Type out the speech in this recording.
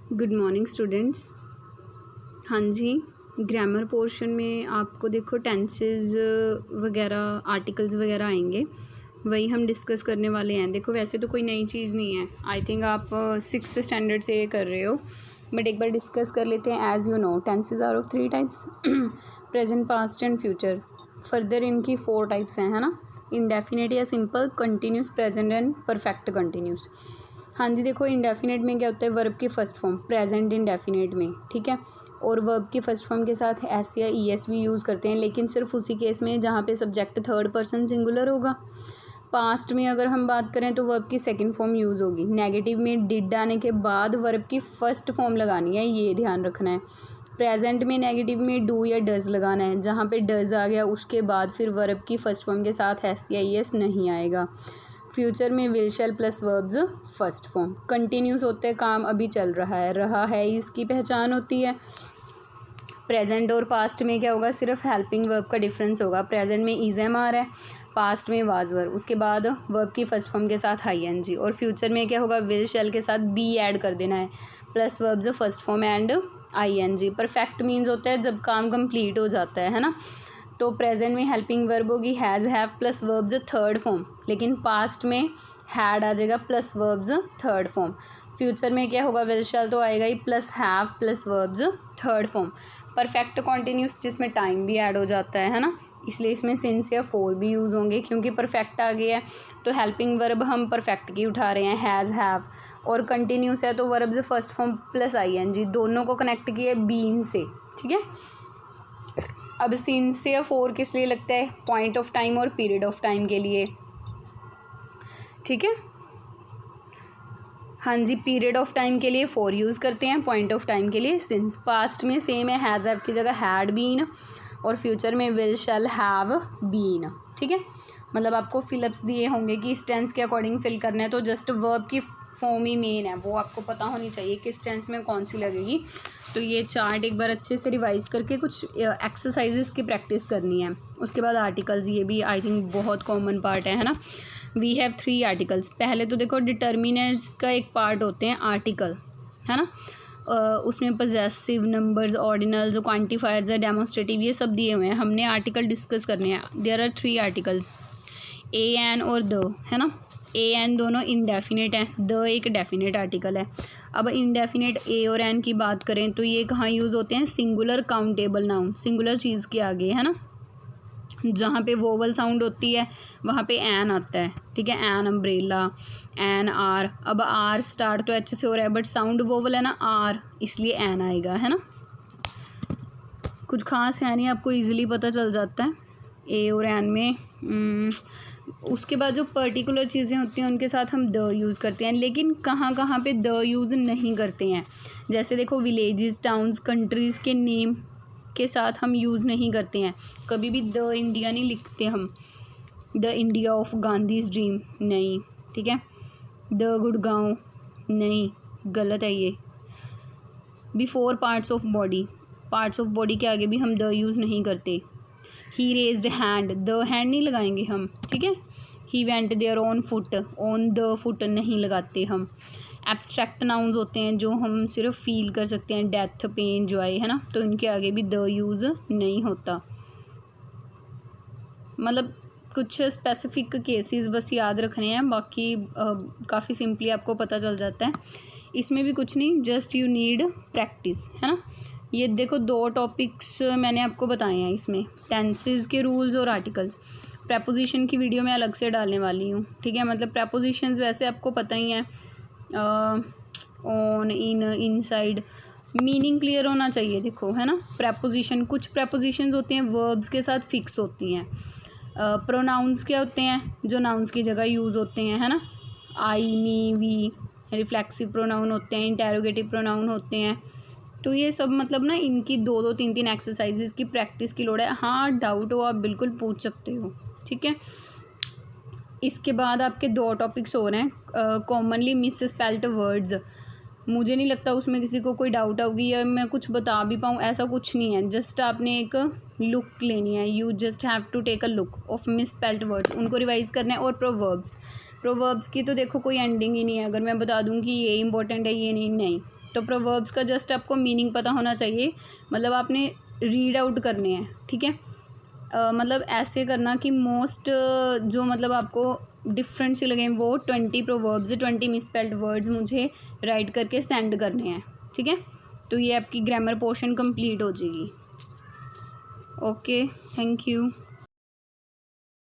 Good morning students. हाँ जी, grammar portion में आपको देखो टेंसेस वगैरह आर्टिकल्स वगैरह आएंगे, वही हम डिस्कस करने वाले हैं। देखो वैसे तो कोई नई चीज़ नहीं है, आई थिंक आप 6th स्टैंडर्ड से कर रहे हो, बट एक बार डिस्कस कर लेते हैं। As you know tenses are of 3 types, present, past and future. Further इनकी 4 टाइप्स हैं, है ना। इंडेफिनिट या simple, continuous, present and perfect continuous. हाँ जी, देखो इंडेफिनिट में क्या होता है, वर्ब की फर्स्ट फॉर्म प्रेजेंट इंडेफिनिट में, ठीक है। और वर्ब की फर्स्ट फॉर्म के साथ एस या ई एस भी यूज़ करते हैं, लेकिन सिर्फ उसी केस में जहाँ पे सब्जेक्ट थर्ड पर्सन सिंगुलर होगा। पास्ट में अगर हम बात करें तो वर्ब की सेकंड फॉर्म यूज़ होगी। नेगेटिव में डिड आने के बाद वर्ब की फर्स्ट फॉर्म लगानी है, ये ध्यान रखना है। प्रेजेंट में नेगेटिव में डू या डज लगाना है, जहाँ पे डज आ गया उसके बाद फिर वर्ब की फर्स्ट फॉर्म के साथ एस या ई एस नहीं आएगा। फ्यूचर में will shell plus verbs first form. Continuous होते हैं, काम अभी चल रहा है इसकी पहचान होती है। प्रेजेंट और पास्ट में क्या होगा, सिर्फ हेल्पिंग वर्ब का डिफरेंस होगा। प्रेजेंट में इज एम आ रहा है, पास्ट में वाज वर, उसके बाद वर्ब की फर्स्ट फॉर्म के साथ आई एन जी। और फ्यूचर में क्या होगा, विल शैल के साथ बी ऐड कर देना है, plus verbs first form and I N G. Perfect means होता है जब काम कंप्लीट हो जाता है ना। तो प्रेजेंट में हेल्पिंग वर्ब होगी has have plus verbs third form, लेकिन पास्ट में हैड आ जाएगा plus verbs third form. Future में क्या होगा, विल शैल तो आएगा ही, plus have plus verbs third form. Perfect continuous जिसमें टाइम भी ऐड हो जाता है ना, इसलिए इसमें सिंस या फोर भी यूज़ होंगे, क्योंकि परफेक्ट आ गया है तो हेल्पिंग वर्ब हम परफेक्ट की उठा रहे हैं, हैज़ हैव। और कंटिन्यूस है तो verbs first form plus I N G, दोनों को कनेक्ट किया बीन से, ठीक है। अब सिंस या फोर किस लिए लगता है, पॉइंट ऑफ टाइम और पीरियड ऑफ टाइम के लिए, ठीक है। हाँ जी, पीरियड ऑफ टाइम के लिए फोर यूज़ करते हैं, पॉइंट ऑफ टाइम के लिए सिंस। पास्ट में सेम है, हैज़ हैव की जगह हैड बीन, और फ्यूचर में विल शैल हैव बीन, ठीक है। मतलब आपको फिलअप्स दिए होंगे कि इस टेंस के अकॉर्डिंग फिल करना है, तो जस्ट वर्ब की फॉर्म ही मेन है, वो आपको पता होनी चाहिए किस टेंस में कौन सी लगेगी। तो ये चार्ट एक बार अच्छे से रिवाइज करके कुछ एक्सरसाइजेस की प्रैक्टिस करनी है। उसके बाद आर्टिकल्स, ये भी आई थिंक बहुत कॉमन पार्ट है ना। We have 3 articles. पहले तो देखो डिटर्मिनर्स का एक पार्ट होते हैं आर्टिकल, है ना। उसमें possessive, numbers, ordinals, quantifiers, demonstrative, ये सब दिए हुए हैं। हमने आर्टिकल डिस्कस करने हैं। There are 3 articles, a an और द, है ना। ए एन दोनों इनडेफिनेट हैं, द एक डेफिनेट आर्टिकल है। अब इनडेफिनेट ए और एन की बात करें तो ये कहाँ यूज़ होते हैं, सिंगुलर काउंटेबल नाउन, सिंगुलर चीज़ के आगे, है ना। जहाँ पे वोवल साउंड होती है वहाँ पे एन आता है, ठीक है। An umbrella, an R. अब आर स्टार्ट तो एच से हो रहा है, बट साउंड वोवल है ना आर, इसलिए एन आएगा, है ना। कुछ खास है नहीं, आपको इजीली पता चल जाता है ए और एन में। उसके बाद जो पर्टिकुलर चीज़ें होती हैं उनके साथ हम द यूज़ करते हैं, लेकिन कहाँ कहाँ पे द यूज़ नहीं करते हैं। जैसे देखो विलेजेस, टाउन्स, कंट्रीज़ के नेम के साथ हम यूज़ नहीं करते हैं, कभी भी द इंडिया नहीं लिखते हम। The India of Gandhi's dream नहीं, ठीक है। द गुड़गांव नहीं, गलत है ये। Before parts of body, parts of body के आगे भी हम द यूज़ नहीं करते। He raised hand, the hand नहीं लगाएंगे हम, ठीक है। He went there on foot, on the foot नहीं लगाते हम। एब्स्ट्रैक्ट नाउन्स होते हैं जो हम सिर्फ फील कर सकते हैं, डेथ, पेन, जॉय, है ना, तो इनके आगे भी द यूज़ नहीं होता। मतलब कुछ स्पेसिफिक केसेस बस याद रखने हैं, बाकी काफ़ी सिंपली आपको पता चल जाता है। इसमें भी कुछ नहीं, जस्ट यू नीड प्रैक्टिस, है ना। ये देखो 2 टॉपिक्स मैंने आपको बताए हैं इसमें, टेंसेस के रूल्स और आर्टिकल्स। प्रेपोजिशन की वीडियो मैं अलग से डालने वाली हूँ, ठीक है। मतलब प्रेपोजिशंस वैसे आपको पता ही हैं, on, in, inside, meaning clear होना चाहिए, देखो, है ना। प्रेपोजिशन, कुछ प्रेपोजिशंस होती हैं वर्ब्स के साथ फिक्स होती हैं। प्रोनाउंस क्या होते हैं, जो नाउन्स की जगह यूज़ होते हैं, है ना। आई, मी, वी। रिफ्लेक्सिव प्रोनाउन होते हैं, इंटेरोगेटिव प्रोनाउन होते हैं। तो ये सब मतलब ना इनकी 2-2, 3-3 एक्सरसाइजेस की प्रैक्टिस की लोड़ है। हाँ, डाउट हो आप बिल्कुल पूछ सकते हो, ठीक है। इसके बाद आपके 2 टॉपिक्स हो रहे हैं, कॉमनली मिस स्पेल्ड वर्ड्स। मुझे नहीं लगता उसमें किसी को कोई डाउट होगी या मैं कुछ बता भी पाऊँ, ऐसा कुछ नहीं है। जस्ट आपने एक लुक लेनी है, you just have to take a look of misspelled words, उनको रिवाइज करना है। और प्रोवर्ब्स, प्रोवर्ब्स की तो देखो कोई एंडिंग ही नहीं है, अगर मैं बता दूँ कि ये इंपॉर्टेंट है ये नहीं, तो प्रोवर्ब्स का जस्ट आपको मीनिंग पता होना चाहिए, मतलब आपने रीड आउट करने हैं, ठीक है। मतलब ऐसे करना कि मोस्ट जो मतलब आपको डिफरेंट से लगे वो 20 प्रोवर्ब्स 20 मिसस्पेल्ड वर्ड्स मुझे राइट करके सेंड करने हैं, ठीक है। तो ये आपकी ग्रामर पोर्शन कंप्लीट हो जाएगी। Okay, thank you.